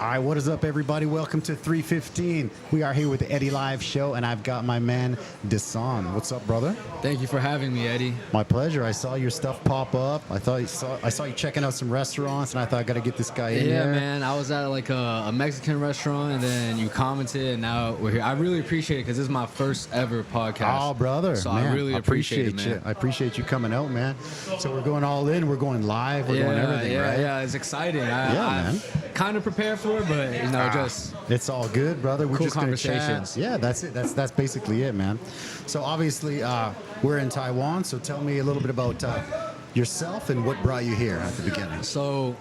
right, what is up, everybody? Welcome to 315. We are here with the Eddyliveshow, and I've got my man, dcsan. What's up, brother? Thank you for having me, Eddie. My pleasure. I saw your stuff pop up. I saw you checking out some restaurants, and I thought I got to get this guy in here. Yeah, man. I was at like a Mexican restaurant, and then you commented, and now we're here. I really appreciate it because this is my first ever podcast. Oh, brother. So man, I really appreciate it, man. you. I appreciate you coming out, man. So we're going all in. We're going live. We're going everything, right? Yeah, it's exciting. I'm kind of prepared for it, but just it's all good, brother. We're cool just gonna conversations. chat. Yeah, that's it. That's basically it, man. So obviously, we're in Taiwan. So tell me a little bit about yourself and what brought you here at the beginning. So,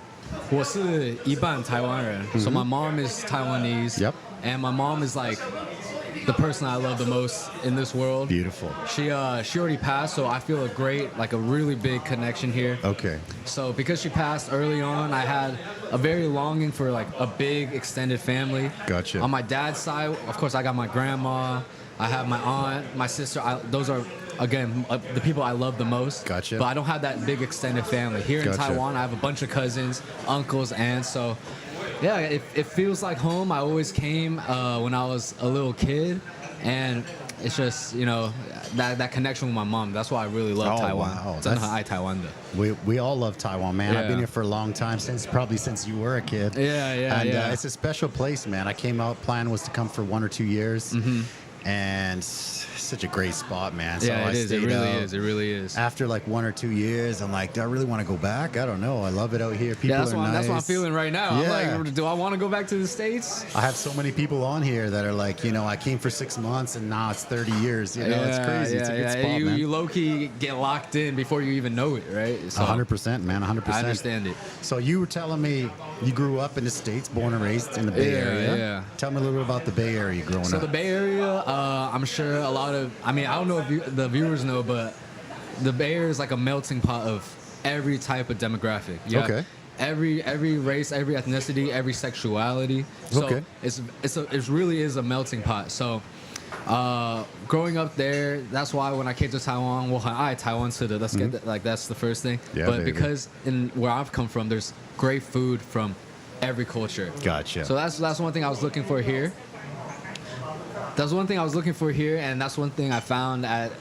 我是一半台湾人. So my mom is Taiwanese. Yep. And my mom is like the person I love the most in this world. Beautiful. She already passed, so I feel a really big connection here. Okay. So because she passed early on, I had a very longing for like a big extended family. Gotcha. On my dad's side, of course, I got my grandma, I have my aunt, my sister. Those are, again, the people I love the most. Gotcha. But I don't have that big extended family. Here in Taiwan, I have a bunch of cousins, uncles, aunts. So yeah, it feels like home. I always came when I was a little kid, and it's just, that connection with my mom. That's why I really love Taiwan. Wow. 真的很爱台湾的. We all love Taiwan, man. Yeah. I've been here for a long time, probably since you were a kid. Yeah. It's a special place, man. I came out, plan was to come for 1 or 2 years. Mm-hmm. And such a great spot, man. So yeah, it really is. After like 1 or 2 years, I'm like, do I really want to go back? I don't know. I love it out here. People are nice. That's what I'm feeling right now. Yeah. I'm like, do I want to go back to the States? I have so many people on here that are like, I came for 6 months and now it's 30 years. It's crazy. It's a good spot, man. You low-key get locked in before you even know it, right? So 100%, man, 100%. I understand it. So you were telling me you grew up in the States, born and raised in the Bay Area. Yeah. Tell me a little bit about the Bay Area growing up. So the Bay Area, I'm sure I don't know if the viewers know, but the Bay Area is like a melting pot of every type of demographic. Okay. Every race, every ethnicity, every sexuality. So it really is a melting pot. So growing up there, that's why when I came to Taiwan, 我很爱台湾吃的. Let's get that, like that's the first thing. Yeah, but baby. because in where I've come from, there's great food from every culture. Gotcha. So that's one thing I was looking for here. That's one thing I was looking for here, and that's one thing I found at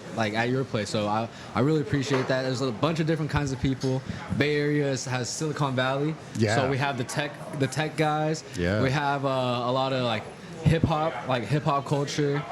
your place. So I really appreciate that. There's a bunch of different kinds of people. Bay Area has Silicon Valley. Yeah. So we have the tech guys. Yeah. We have a lot of hip hop culture,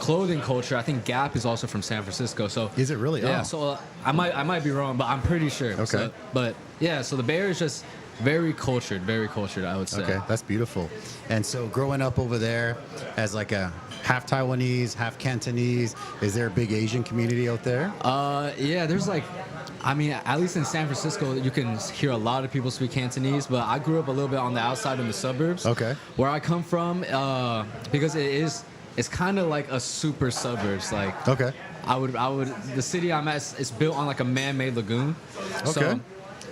clothing culture. I think Gap is also from San Francisco. So is it really? Yeah. Oh. So I might be wrong, but I'm pretty sure. Okay. So, but yeah, so the Bay Area is just very cultured, I would say. Okay, that's beautiful. And so growing up over there as like a half Taiwanese, half Cantonese, is there a big Asian community out there? Yeah, there's at least in San Francisco, you can hear a lot of people speak Cantonese, but I grew up a little bit on the outside in the suburbs. Okay. Where I come from, because it's kind of like a super suburbs. Okay. The city I'm at is built on like a man-made lagoon. Okay. So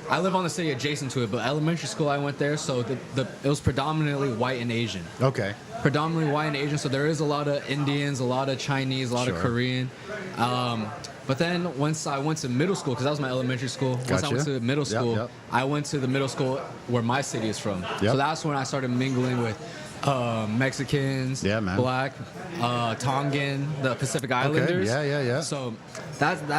I live on the city adjacent to it, but elementary school I went there, so it was predominantly white and Asian. Okay. Predominantly white and Asian, so there is a lot of Indians, a lot of Chinese, a lot of Korean. But then once I went to middle school, because that was my elementary school, once I went to middle school, I went to the middle school where my city is from. So that's when I started mingling with Mexicans, Black, Tongan, the Pacific Islanders. Okay. Yeah. So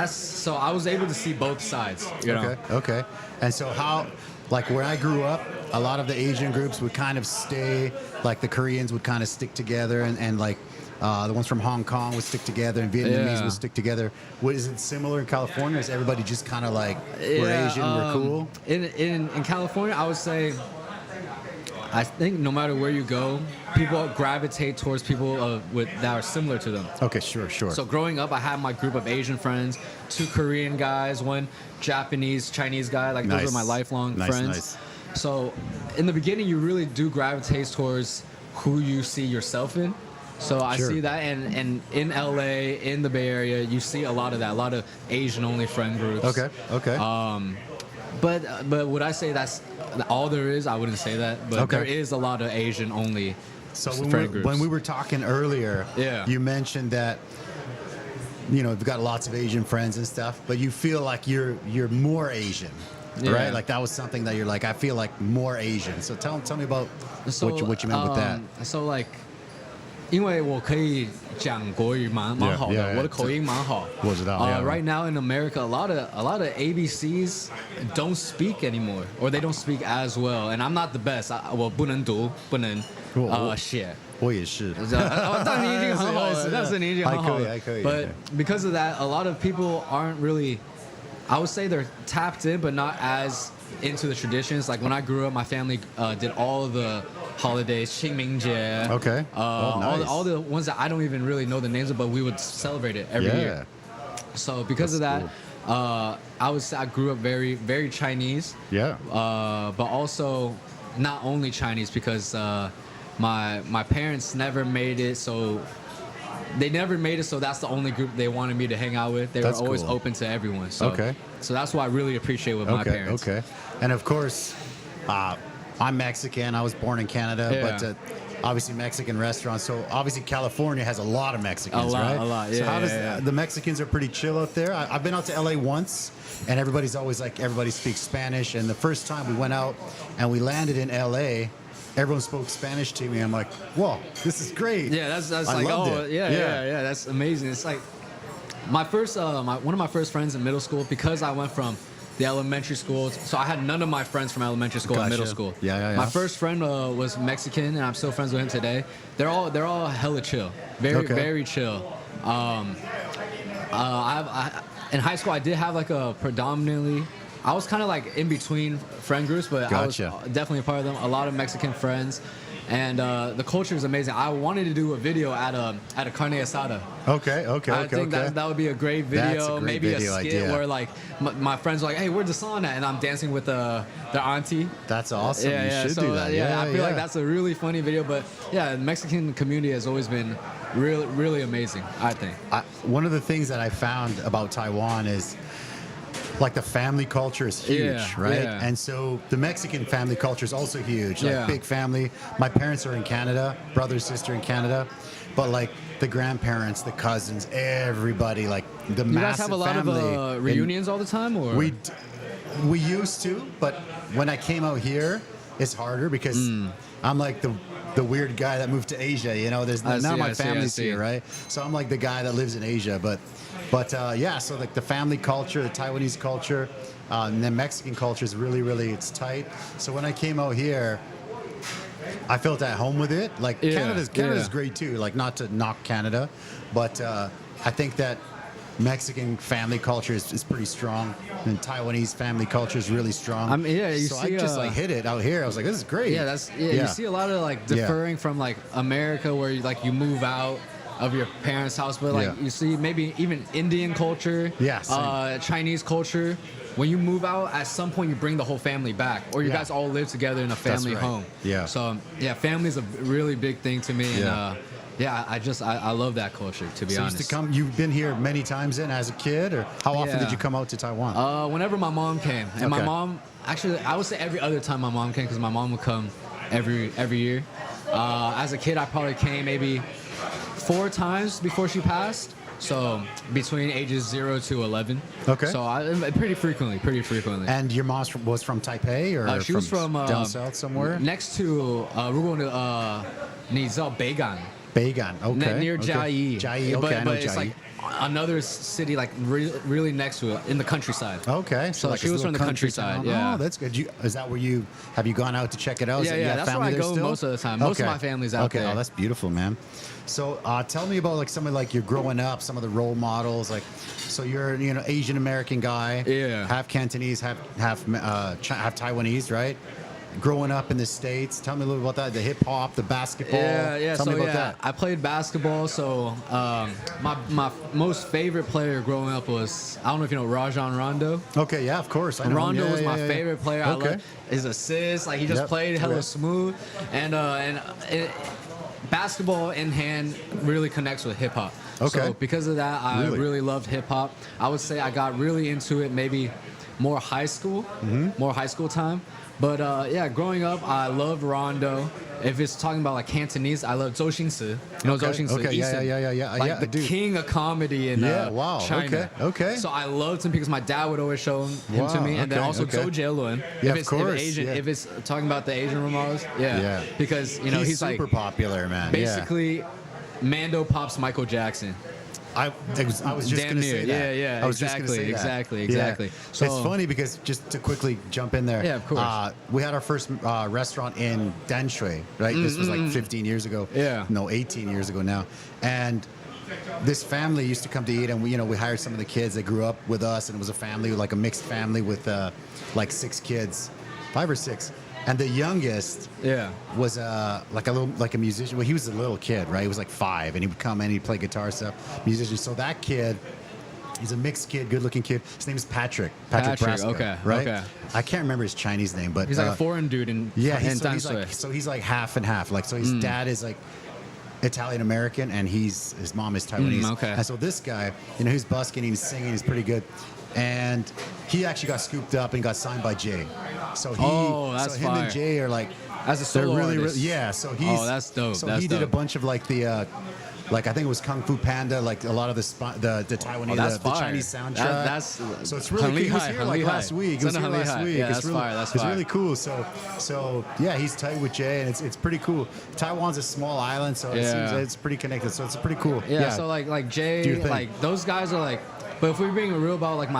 so I was able to see both sides. Okay. And so how, like when I grew up, a lot of the Asian groups would kind of stay, like the Koreans would kind of stick together, and like the ones from Hong Kong would stick together, and Vietnamese would stick together. Is it similar in California? Is everybody just kind of like, we're Asian, we're cool? In California, I would say, I think no matter where you go, people gravitate towards people that are similar to them. Okay, sure. So growing up, I had my group of Asian friends, 2 Korean guys, 1 Japanese, Chinese guy. Those are my lifelong friends. Nice. So in the beginning, you really do gravitate towards who you see yourself in. So I see that, and in LA, in the Bay Area, you see a lot of that, a lot of Asian-only friend groups. Okay. But would I say that's all there is? I wouldn't say that. But there is a lot of Asian-only friend groups. When we were talking earlier, you mentioned that you've got lots of Asian friends and stuff, but you feel like you're more Asian. right? Like that was something that you're like, I feel like more Asian. So tell me about what you meant with that. So like, 因为我可以讲国语蛮好的， yeah, 我的口音蛮好。我知道 Right now in America, a lot of ABCs don't speak anymore, or they don't speak as well. And I'm not the best. 我不能读，不能写。我也是。但你已经很好了，但是你已经很好了。还可以。 But because of that, a lot of people aren't really. I would say they're tapped in, but not as into the traditions. Like when I grew up, my family did all of the holidays, 清明节. Okay. Nice. all the ones that I don't even really know the names of, but we would celebrate it every year. So because of that, cool. I would say I grew up very, very Chinese. Yeah. But also not only Chinese because my parents never made it so. They never made it, so that's the only group they wanted me to hang out with. They were always open to everyone. So, so that's what I really appreciate with my parents. Okay. And of course, I'm Mexican. I was born in Canada, but obviously Mexican restaurants. So obviously California has a lot of Mexicans, right? A lot. Yeah, so how does the Mexicans are pretty chill out there? I've been out to LA once, and everybody's always like everybody speaks Spanish. And the first time we went out and we landed in LA. Everyone spoke Spanish to me. I'm like, whoa, this is great. Yeah, that's like, oh, yeah, that's amazing. It's like my first, one of my first friends in middle school, because I went from the elementary school, so I had none of my friends from elementary school in middle school. Yeah. My first friend was Mexican, and I'm still friends with him today. They're all hella chill, very chill. In high school, I did have like a predominantly. I was kind of like in between friend groups, but I was definitely a part of them. A lot of Mexican friends, and the culture is amazing. I wanted to do a video at a carne asada. Okay. I think that would be a great video. Maybe a skit where like my friends are like, "Hey, where's the son at?" And I'm dancing with their auntie. That's awesome. You should do that. I feel like that's a really funny video. But yeah, the Mexican community has always been really amazing, I think. One of the things that I found about Taiwan is. Like the family culture is huge, right? Yeah. And so the Mexican family culture is also huge. Like big family. My parents are in Canada, brother, sister in Canada, but like the grandparents, the cousins, everybody, like the massive family. You guys have a lot of reunions all the time, or we used to, but when I came out here, it's harder because I'm like the weird guy that moved to Asia. You know, there's none of my family's here, right? So I'm like the guy that lives in Asia, but yeah, so like the family culture, the Taiwanese culture, and the Mexican culture is really it's tight. So when I came out here, I felt at home with it. Like Canada's great too. Like not to knock Canada, but I think that Mexican family culture is pretty strong, and Taiwanese family culture is really strong. I mean, I just like hit it out here. I was like, this is great. You see a lot of like deferring from like America, where you move out of your parents' house, but like you see maybe even Indian culture, Chinese culture. When you move out, at some point you bring the whole family back, or you guys all live together in a family home. Yeah. So family is a really big thing to me, and I love that culture, to be honest. You've been here many times then as a kid, or how often did you come out to Taiwan? Whenever my mom came, and my mom actually, I would say every other time my mom came, because my mom would come every year. As a kid, I probably came maybe 4 times before she passed. So between ages 0 to 11. Okay. So pretty frequently. And your mom was from Taipei, or she was from down south somewhere? Next to we're going to 你知道北港? Beigan, okay. Near Jiayi. Jiayi, okay, I know it's Jiayi. like another city, like really next to it, in the countryside. Okay, so like she was from the countryside. Yeah. Oh, that's good. Is that where have you gone out to check it out? Yeah. That's where I go most of the time. Most of my family's out there. Oh, that's beautiful, man. So tell me about like some of like your growing up, some of the role models. Like, so you're Asian American guy, half Cantonese, half Taiwanese, right? Growing up in the States, tell me a little about that. The hip hop, the basketball. Tell me about that. I played basketball. So my most favorite player growing up was, I don't know if you know Rajon Rondo. Okay, yeah, of course. I know Rondo was my favorite player. I love his assists. Like he just played hella smooth, and basketball in hand really connects with hip hop. Okay. So because of that, I really loved hip hop. I would say I got really into it maybe more high school time. But yeah, growing up, I loved Rondo. If it's talking about like Cantonese, I love Zhou Xingci. You know Zhou Xingci? Okay, yeah. Like the king of comedy in China. Okay. So I loved him because my dad would always show him to me. And then also Zhou Jielun. Yeah, if it's talking about the Asian role models, because you know he's super like popular, man. Basically, Mando pops Michael Jackson. I was just going to say that. Yeah. I was just gonna say that. Exactly. Yeah. So it's funny because just to quickly jump in there. Yeah, of course. We had our first restaurant in Danshui, right? This was like 15 years ago. Yeah. No, 18 years ago now. And this family used to come to eat, and we hired some of the kids that grew up with us, and it was a family, like a mixed family with like 6 kids, 5 or 6. And the youngest was like a musician. Well, he was a little kid, right? He was like 5, and he would come in and he'd play guitar stuff, musician. So that kid, he's a mixed kid, good-looking kid. His name is Patrick Braska, okay, right? okay. I can't remember his Chinese name, but he's like a foreign dude in he's like half and half. Like, so his dad is like Italian American, and his mom is Taiwanese. Okay. And so this guy, he's busking, he's singing, he's pretty good. And he actually got scooped up and got signed by Jay. So him and Jay are like, as a solo artist. Yeah, so he's that's dope. So he did a bunch of like the like I think it was Kung Fu Panda, like a lot of the Taiwanese, the Chinese soundtrack. So it's really cool. He was here like last week. Yeah, that's fire. It's really cool. So yeah, he's tight with Jay, and it's pretty cool. Taiwan's a small island, so it seems it's pretty connected. So it's pretty cool. Yeah. So like Jay, like those guys are like. But if we're being real about like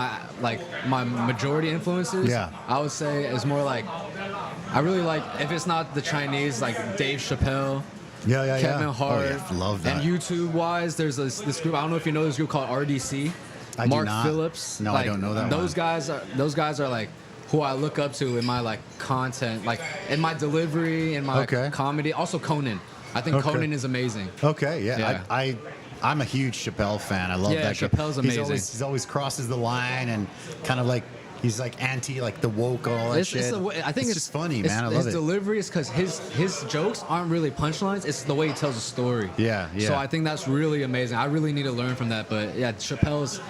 my majority influences, I would say it's more like I really like, if it's not the Chinese, like Dave Chappelle, Kevin Hart, love that. And YouTube wise, there's this group. I don't know if you know this group called RDC. Mark Phillips. No, I don't know that. Those guys are like who I look up to in my like content, like in my delivery, in my comedy. Also Conan. I think Conan is amazing. Okay, yeah. I'm a huge Chappelle fan. I love that guy. Chappelle's amazing. He's always crosses the line and kind of like he's like anti like the woke and all that shit. I think it's just funny, man. I love it. His delivery is because his jokes aren't really punchlines. It's the way he tells a story. Yeah. So I think that's really amazing. I really need to learn from that. But yeah, Chappelle's,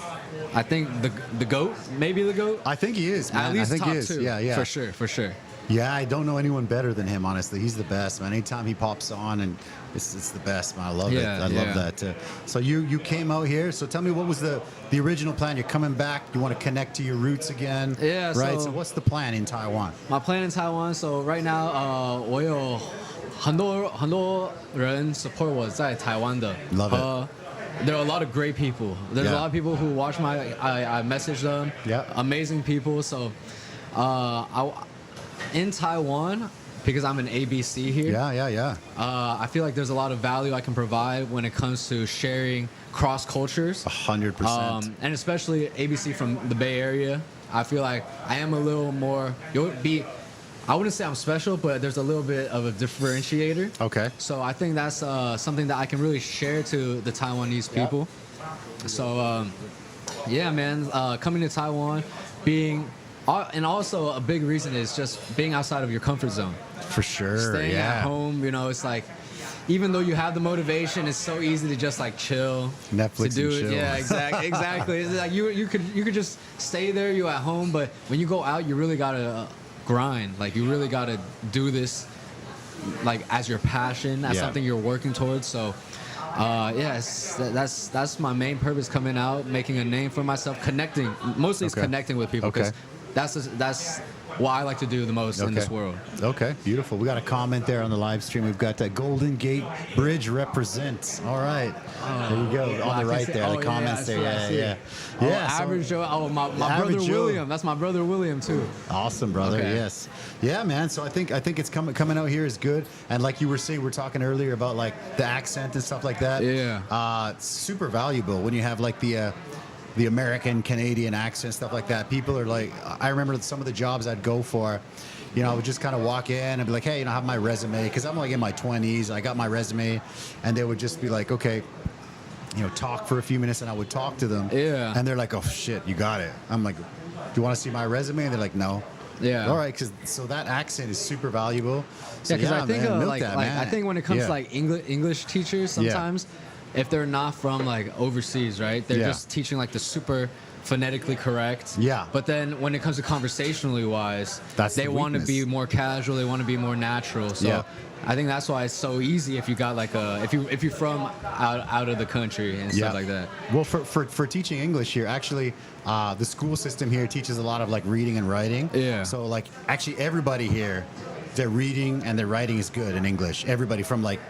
I think the GOAT, maybe the GOAT. I think he is, man. At least I think top he is. 2. Yeah. For sure. Yeah, I don't know anyone better than him, honestly. He's the best, man. Anytime he pops on, and it's the best, man. I love it. I love that. So you came out here. So tell me, what was the original plan? You're coming back. You want to connect to your roots again. Yeah. Right. So what's the plan in Taiwan? My plan in Taiwan. So right now, 我有很多人 support 我在台湾的。Love it. There are a lot of great people. There's a lot of people who watch I message them. Yeah. Amazing people. So, in Taiwan, because I'm an ABC here. Yeah. I feel like there's a lot of value I can provide when it comes to sharing cross cultures. 100%. And especially ABC from the Bay Area. I feel like I am a little more. I wouldn't say I'm special, but there's a little bit of a differentiator. Okay. So I think that's something that I can really share to the Taiwanese people. So yeah, man, coming to Taiwan, and also a big reason is just being outside of your comfort zone. For sure. Staying at home, it's like, even though you have the motivation, it's so easy to just like chill. Netflix to do and it. chill. Yeah, exactly. It's like you could just stay there, you at home, but when you go out, you really gotta grind. Like you really gotta do this, like as your passion, as something you're working towards. So. That's my main purpose coming out, making a name for myself, connecting. Mostly it's connecting with people because that's what I like to do the most in this world. Okay, beautiful. We got a comment there on the live stream. We've got Golden Gate Bridge represents. All right, there you go on the right there. The comments there. Yeah. Average Joe. Oh, my brother William. That's my brother William too. Awesome, brother. Okay. Yes. Yeah, man. So I think it's coming out here is good. And like you were saying, we're talking earlier about like the accent and stuff like that. Yeah. It's super valuable when you have like the American, Canadian accent, stuff like that. People are like, I remember some of the jobs I'd go for, I would just kind of walk in and be like, hey, I have my resume, because I'm like in my 20s. I got my resume, and they would just be like, okay, talk for a few minutes, and I would talk to them. Yeah. And they're like, oh, shit, you got it. I'm like, do you want to see my resume? And they're like, no. Yeah. All right, so that accent is super valuable. So, because I think man, I think when it comes to like English teachers, sometimes if they're not from like overseas, right? They're just teaching like the super phonetically correct. Yeah. But then when it comes to conversationally wise, that's they want to be more casual. They want to be more natural. So I think that's why it's so easy if you got like if you're from out of the country and stuff like that. Well, for teaching English here, actually, the school system here teaches a lot of like reading and writing. Yeah. So like actually everybody here, their reading and their writing is good in English. Everybody from like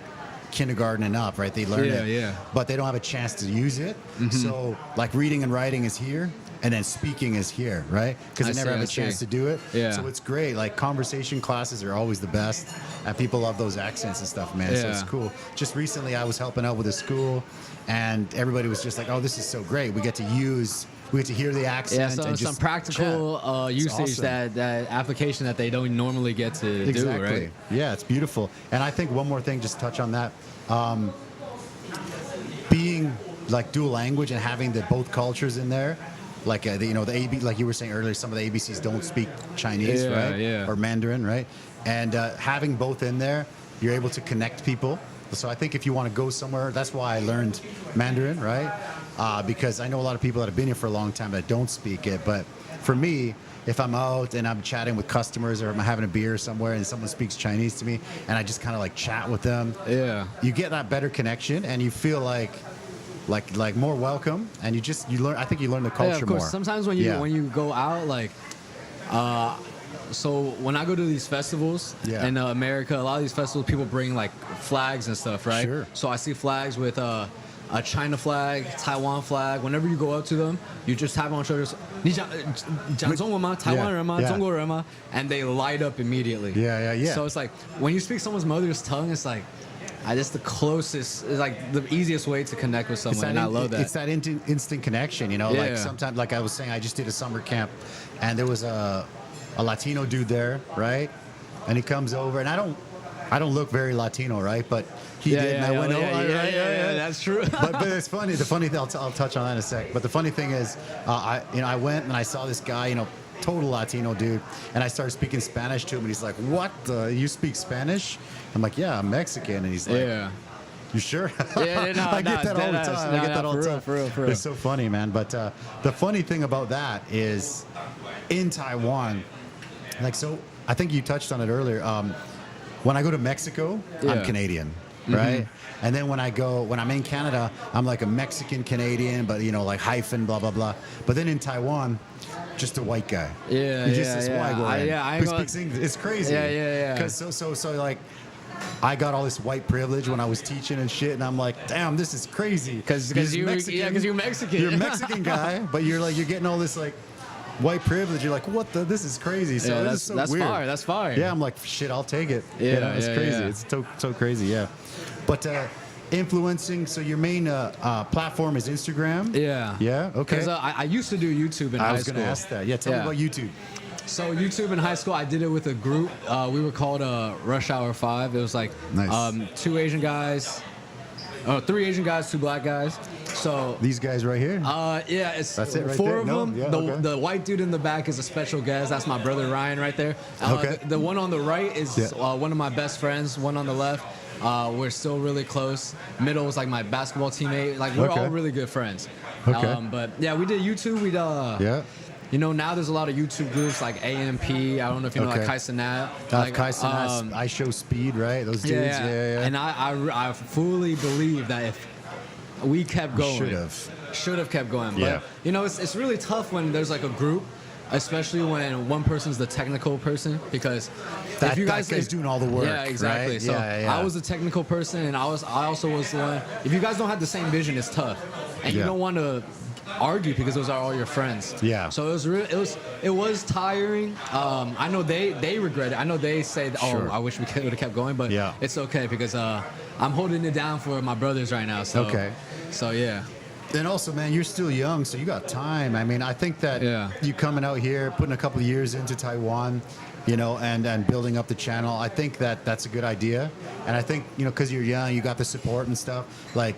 kindergarten and up, right? They learn it, but they don't have a chance to use it. So like reading and writing is here, and then speaking is here, right? Because they never have a chance to do it. So it's great. Like conversation classes are always the best, and people love those accents and stuff, man. So it's cool. Just recently, I was helping out with a school, and everybody was just like, "Oh, this is so great. We get to hear the accent." Yeah, so and just some practical usage awesome. that application that they don't normally get to do, right? Yeah, it's beautiful. And I think one more thing, just touch on that. Being like dual language and having the both cultures in there, like the AB, like you were saying earlier, some of the ABCs don't speak Chinese, right? Or Mandarin, right? And having both in there, you're able to connect people. So I think if you want to go somewhere, that's why I learned Mandarin, right? Because I know a lot of people that have been here for a long time that don't speak it. But for me, if I'm out and I'm chatting with customers or I'm having a beer somewhere and someone speaks Chinese to me and I just kind of like chat with them, you get that better connection and you feel like more welcome, and you learn. I think you learn the culture of course. more. Sometimes when you go out, like, so when I go to these festivals in America, a lot of these festivals people bring like flags and stuff, right? Sure. So I see flags with a China flag, Taiwan flag. Whenever you go up to them, you just tap on shoulders. 你讲中文吗？台湾人吗？中国人吗？ And they light up immediately. So it's like when you speak someone's mother's tongue, it's like. It's the closest, it's like the easiest way to connect with someone, and I love that. It's that instant connection, you know. Like sometimes, like I was saying, I just did a summer camp, and there was a Latino dude there, right? And he comes over, and I don't look very Latino, right? But he did, and I went over. Yeah, that's true. but it's funny. The funny thing, I'll touch on that in a sec. But the funny thing is, I went and I saw this guy, total Latino dude, and I started speaking Spanish to him, and he's like, "What? You speak Spanish?" I'm like, "Yeah, I'm Mexican," and he's like, "You sure?" No, I get that all the time. I get that all the time. For real. It's so funny, man. But the funny thing about that is, in Taiwan, like, so I think you touched on it earlier. When I go to Mexico, I'm Canadian. Right? And then when I'm in Canada, I'm like a Mexican Canadian, but like hyphen, blah, blah, blah. But then in Taiwan, just a white guy. You're just this white guy who speaks English. It's crazy. Because so like, I got all this white privilege when I was teaching and shit, and I'm like, damn, this is crazy. Because you're Mexican. You're a Mexican guy, but you're getting all this like white privilege. You're like, what the? This is crazy. So this is so weird. That's fire. Yeah, I'm like, shit, I'll take it. It's crazy. It's so crazy. Yeah. But influencing. So your main platform is Instagram. Yeah. Okay. Because I used to do YouTube in high school. I was going to ask that. Yeah. Tell me about YouTube. So YouTube in high school, I did it with a group. We were called Rush Hour 5. It was like 2 Asian guys, 3 Asian guys, 2 black guys. So these guys right here. It's that's it right 4 there. of them. Yeah, the white dude in the back is a special guest. That's my brother Ryan right there. The one on the right is one of my best friends. One on the left. We're still really close. Middle was like my basketball teammate. Like we're all really good friends. But yeah, we did YouTube. Now there's a lot of YouTube groups like AMP. I don't know if you know like Kaisanat. Kaisanat, I Show Speed, right? Those dudes. Yeah. And I fully believe that if we kept going, should have kept going. But it's really tough when there's like a group. Especially when one person's the technical person, because if you guys is doing all the work. Yeah, exactly. Right? So I was the technical person, and I also was the one. If you guys don't have the same vision, it's tough, and you don't want to argue because those are all your friends. Yeah. So it was tiring. I know they regret it. I know they say, I wish we would have kept going, but it's okay because I'm holding it down for my brothers right now. So So yeah. And also, man, you're still young, so you got time. I mean, I think that you coming out here, putting a couple of years into Taiwan, and building up the channel, I think that's a good idea. And I think, because you're young, you got the support and stuff. Like,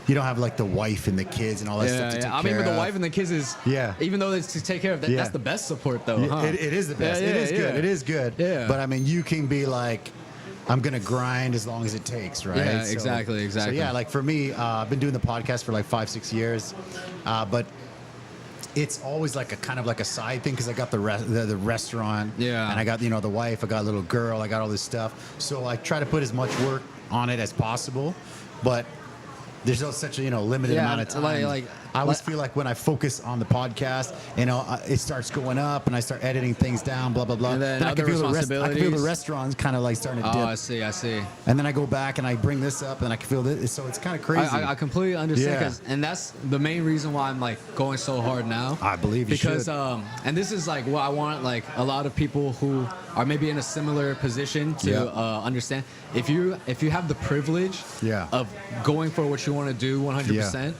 you don't have like the wife and the kids and all that stuff to take care of. I mean, but the wife and the kids is, even though it's to take care of, that's the best support, though. It is the best. It is good. It is good. Yeah. But I mean, you can be like, I'm gonna grind as long as it takes, right? Yeah, exactly. So yeah, like for me, I've been doing the podcast for like 5-6 years, but it's always like a kind of like a side thing because I got the restaurant, and I got the wife, I got a little girl, I got all this stuff. So I try to put as much work on it as possible, but there's such a limited amount of time. I always feel like when I focus on the podcast, it starts going up, and I start editing things down, blah blah blah. And then I other can feel responsibilities. I can feel the restaurants kind of like starting to dip. Oh, I see. And then I go back and I bring this up, and I can feel this. So it's kind of crazy. I completely understand, and that's the main reason why I'm like going so hard now. I believe you because should. and this is like what I want like a lot of people who are maybe in a similar position to understand. If you have the privilege of going for what you want to do 100%.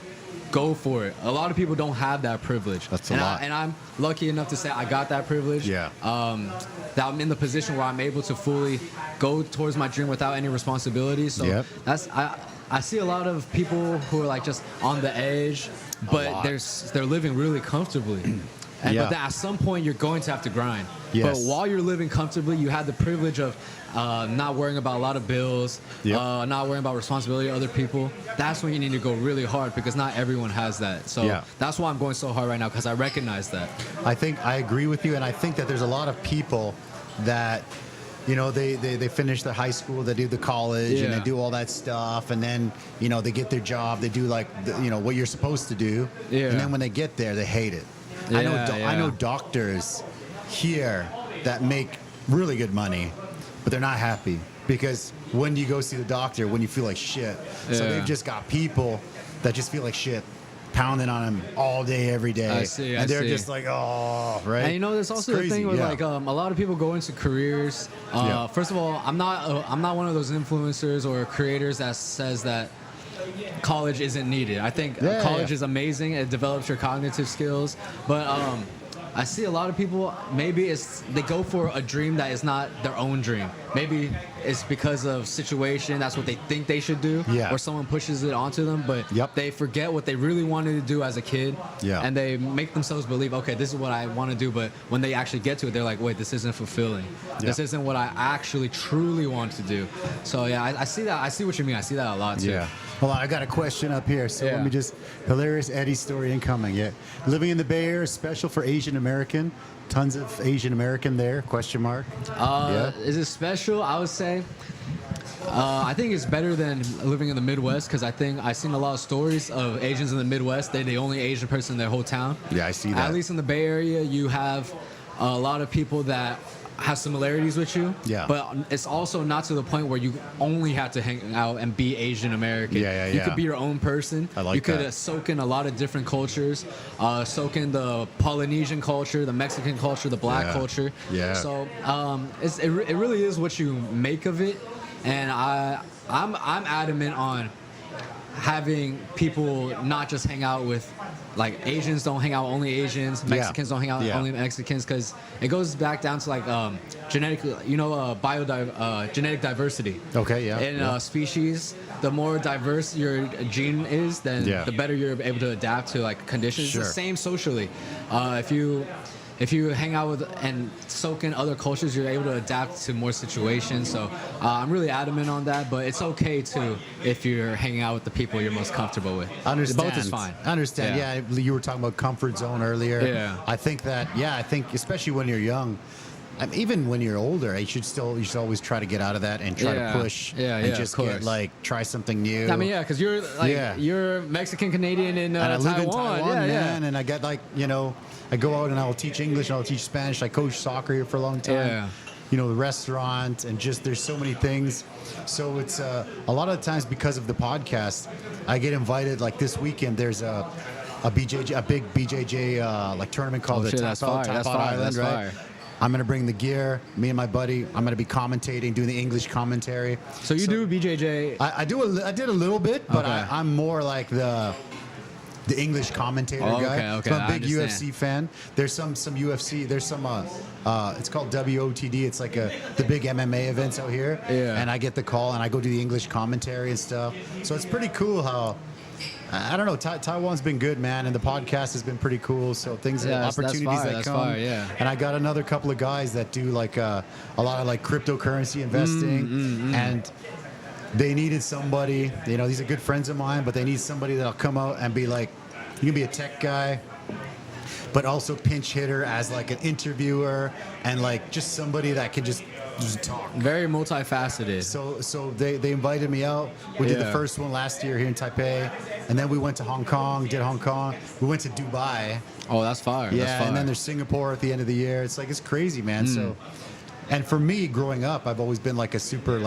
Go for it. A lot of people don't have that privilege. That's a lot. And I'm lucky enough to say I got that privilege. Yeah. That I'm in the position where I'm able to fully go towards my dream without any responsibility. So that's I see a lot of people who are like just on the edge, but they're living really comfortably. But then at some point you're going to have to grind. Yes. But while you're living comfortably, you have the privilege of not worrying about a lot of bills, not worrying about responsibility of other people. That's when you need to go really hard because not everyone has that. So that's why I'm going so hard right now because I recognize that. I think I agree with you, and I think that there's a lot of people that they finish their high school, they do the college, and they do all that stuff, and then they get their job, they do like what you're supposed to do, and then when they get there, they hate it. I know doctors here that make really good money, but they're not happy because when you go see the doctor, when you feel like shit. So they've just got people that just feel like shit pounding on them all day, every day. I see. They're just like, oh, right? And there's also the thing where like a lot of people go into careers. First of all, I'm not one of those influencers or creators that says that college isn't needed. I think college is amazing. It develops your cognitive skills. But I see a lot of people, maybe they go for a dream that is not their own dream. Maybe it's because of situation. That's what they think they should do. Or someone pushes it onto them. But they forget what they really wanted to do as a kid. And they make themselves believe, okay, this is what I want to do. But when they actually get to it, they're like, wait, this isn't fulfilling. This isn't what I actually truly want to do. So I see that. I see what you mean. I see that a lot too. Hold on, I got a question up here. So let me just, hilarious Eddie story incoming. Living in the Bay Area is special for Asian American. Tons of Asian American there, question mark. Is it special? I would say, I think it's better than living in the Midwest because I think I've seen a lot of stories of Asians in the Midwest. They're the only Asian person in their whole town. Yeah, I see that. At least in the Bay Area, you have a lot of people that have similarities with you, but it's also not to the point where you only have to hang out and be Asian American. You could be your own person. I like you could that. Soak in a lot of different cultures, soak in the Polynesian culture, the Mexican culture, the black culture. So it really is what you make of it, and I'm adamant on having people not just hang out with, like, Asians don't hang out with only Asians, Mexicans don't hang out with only Mexicans, because it goes back down to like genetic diversity. In species, the more diverse your gene is, then the better you're able to adapt to like conditions. It's the same socially. If you hang out with and soak in other cultures, you're able to adapt to more situations. So I'm really adamant on that, but it's okay too if you're hanging out with the people you're most comfortable with. Understand. Both is fine. I understand. Yeah, you were talking about comfort zone earlier. I think that, I think especially when you're young, even when you're older, you should always try to get out of that and try to push and just get try something new. I mean, because you're you're Mexican Canadian in and I Taiwan. live in Taiwan, man, and I get I go out and I'll teach English and I'll teach Spanish. I coached soccer here for a long time. The restaurant and just there's so many things. So it's a lot of times because of the podcast, I get invited. Like this weekend, there's a big BJJ like tournament called the Tap Out Island, right? I'm going to bring the gear, me and my buddy. I'm going to be commentating, doing the English commentary. So you do BJJ? I did a little bit, but I'm more like the English commentator guy. Okay. So I'm a big UFC fan. There's some UFC. There's some. It's called WOTD. It's like the big MMA events out here. And I get the call and I go do the English commentary and stuff. So it's pretty cool how I don't know. Taiwan's been good, man, and the podcast has been pretty cool. So opportunities that come. And I got another couple of guys that do like a lot of like cryptocurrency investing, and they needed somebody. You know, these are good friends of mine, but they need somebody that'll come out and be like, you can be a tech guy, but also pinch hitter as like an interviewer, and like just somebody that can just talk. Very multifaceted. So they invited me out. We did the first one last year here in Taipei, and then we went to Hong Kong. Did Hong Kong. We went to Dubai. Oh, that's fire. Yeah, that's fire. And then there's Singapore at the end of the year. It's like it's crazy, man. So. And for me, growing up, I've always been like a super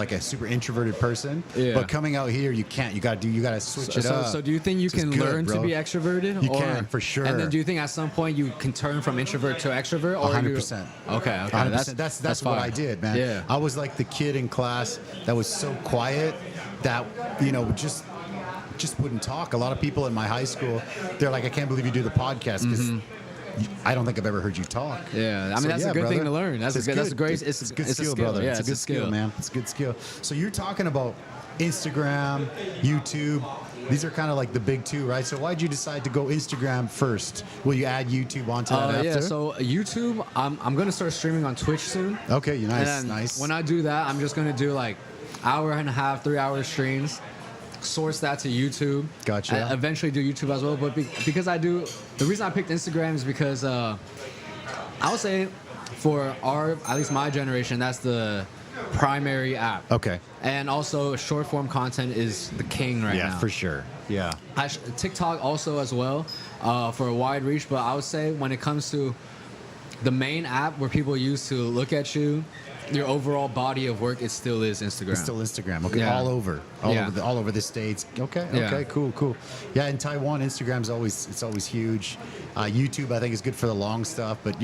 introverted person. Yeah. But coming out here, you can't. You gotta switch it up. So do you think you can learn to be extroverted? You can, for sure. And then do you think at some point you can turn from introvert to extrovert? 100%. Okay. 100%. That's what I did, man. Yeah. I was like the kid in class that was so quiet that just wouldn't talk. A lot of people in my high school, they're like, I can't believe you do the podcast because. I don't think I've ever heard you talk. Yeah, I mean that's a good thing to learn. That's a great. It's a good skill, skill, brother. Yeah, it's a good skill, man. It's a good skill. So you're talking about Instagram, YouTube. These are kind of like the big two, right? So why'd you decide to go Instagram first? Will you add YouTube onto that after? Yeah, so YouTube, I'm gonna start streaming on Twitch soon. Okay, nice. When I do that, I'm just gonna do like hour and a half, 3 hour streams. Source that to YouTube. Gotcha. Eventually do YouTube as well, but because the reason I picked Instagram is because I would say for at least my generation, that's the primary app. Okay. And also short form content is the king right now. Yeah, for sure. Yeah. TikTok also as well for a wide reach, but I would say when it comes to the main app where people use to look at you, your overall body of work, it still is Instagram. It's still Instagram. Okay, all over the states. Okay, cool. Yeah, in Taiwan, Instagram's always huge. YouTube, I think, is good for the long stuff. But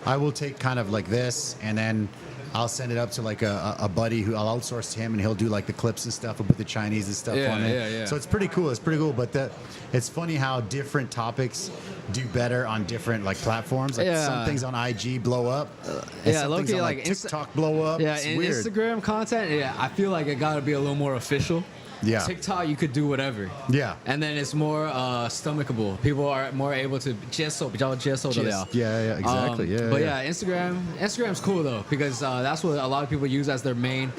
I will take kind of like this, and then I'll send it up to like a buddy who I'll outsource to him, and he'll do like the clips and stuff and put the Chinese and stuff on it. Yeah. So it's pretty cool. But it's funny how different topics do better on different like platforms. Like some things on IG blow up. Some things on like TikTok blow up. Yeah, it's in weird. Instagram content, I feel like it gotta be a little more official. Yeah. TikTok, you could do whatever. Yeah. And then it's more stomachable. People are more able to 比较接受得了. Yeah, exactly. But Instagram's cool though, because that's what a lot of people use as their main,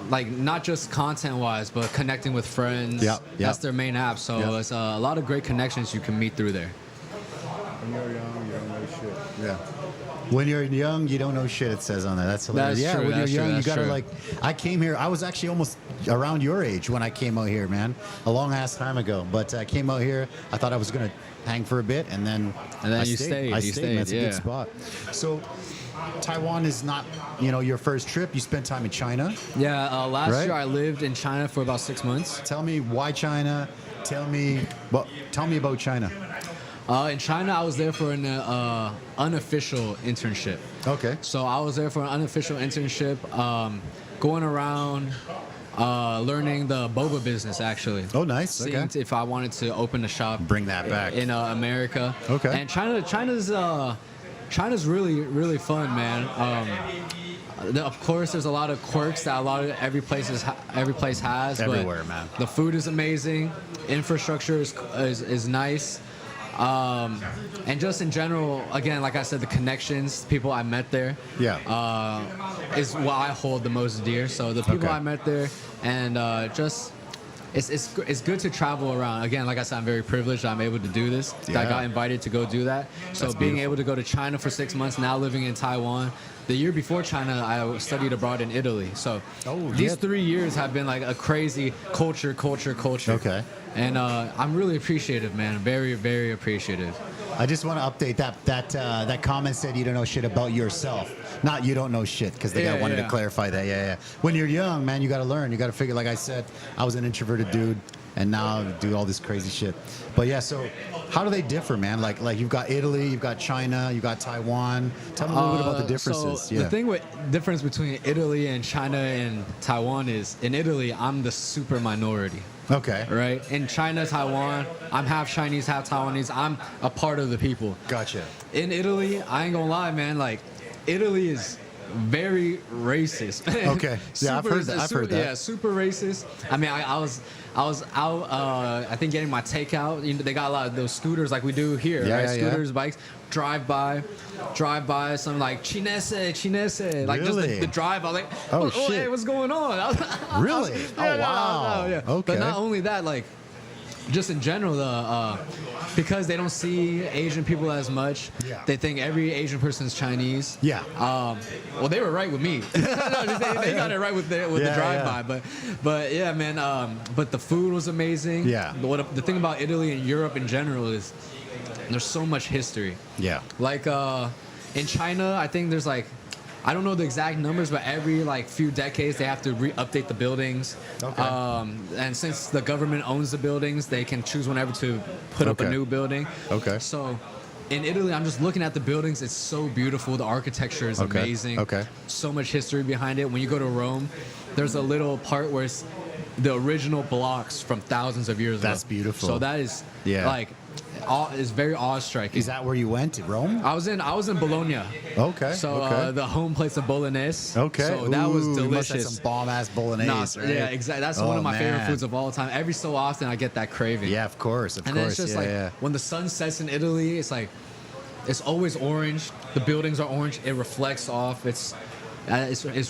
like not just content-wise, but connecting with friends. Yeah. That's their main app. So it's a lot of great connections you can meet through there. When you're young, you don't know shit. Yeah. When you're young, you don't know shit, it says on there. That's hilarious. That's true, when you're young, you gotta true. like. I came here. I was actually almost around your age when I came out here, man. A long ass time ago. But I came out here. I thought I was gonna hang for a bit, and then you stayed. I stayed. That's a good spot. So, Taiwan is not, your first trip. You spent time in China. Yeah. Last year I lived in China for about 6 months. Tell me why China. Tell me about China. In China, I was there for an unofficial internship. Okay. So I was there for an unofficial internship, going around, learning the boba business, actually. Oh, nice. Seeing if I wanted to open a shop. Bring that back. In America. Okay. And China's really, really fun, man. Of course, there's a lot of quirks that every place has. Everywhere, but man. The food is amazing. Infrastructure is nice. And just in general, again, like I said, the connections, people I met there, is what I hold the most dear. So the people I met there, and it's good to travel around. Again, like I said, I'm very privileged. I'm able to do this. I got invited to go do that. So That's being beautiful. able to go to China for 6 months, now living in Taiwan. The year before China, I studied abroad in Italy. So these 3 years have been like a crazy culture. Okay. And I'm really appreciative, man. Very, very appreciative. I just want to update that comment said you don't know shit about yourself. Not you don't know shit, because the guy wanted to clarify that. Yeah. When you're young, man, you got to learn. You got to figure, like I said, I was an introverted dude, and now I do all this crazy shit. But yeah, so how do they differ, man? Like you've got Italy, you've got China, you've got Taiwan. Tell me a little bit about the differences. So the thing with difference between Italy and China and Taiwan is, in Italy, I'm the super minority. Okay. Right? In China, Taiwan, I'm half Chinese, half Taiwanese. I'm a part of the people. Gotcha. In Italy, I ain't gonna lie, man. Like, Italy is very racist. Okay. Yeah, I've heard that. I've heard that. Yeah, super racist. I mean, I was out. I think getting my takeout. You know, they got a lot of those scooters like we do here, Yeah, right? yeah, Scooters, bikes. Drive by, something like chinese, like just Really? the drive. I was like, Oh, hey, shit. what's going on? Really? Yeah, Oh, wow. yeah. Okay. But not only that, like, just in general, because they don't see Asian people as much, Yeah. they think every Asian person is Chinese. Yeah. Well, they were right with me. they got it right with the Yeah, drive-by. But yeah, man. But the food was amazing. Yeah. The thing about Italy and Europe in general is there's so much history. Yeah. Like in China, I think there's like, I don't know the exact numbers, but every like few decades they have to update the buildings. Okay. And since the government owns the buildings, they can choose whenever to put up a Okay. new building. Okay. So in Italy, I'm just looking at the buildings. It's so beautiful. The architecture is Okay. amazing. Okay. So much history behind it. When you go to Rome, there's a little part where it's the original blocks from thousands of years ago. That's beautiful. So that is like, is very awe-striking. Is that where you went to Rome? I was in Bologna. Okay. So okay. the home place of Bolognese. Okay. So that was Ooh, you must have delicious. some bomb ass bolognese. Nah, right? Yeah, exactly. That's Oh, one of my favorite man. foods of all time. Every so often I get that craving. Yeah, of course. Of And then course. it's just yeah, like yeah. when the sun sets in Italy, it's like it's always orange. The buildings are orange. It reflects off. It's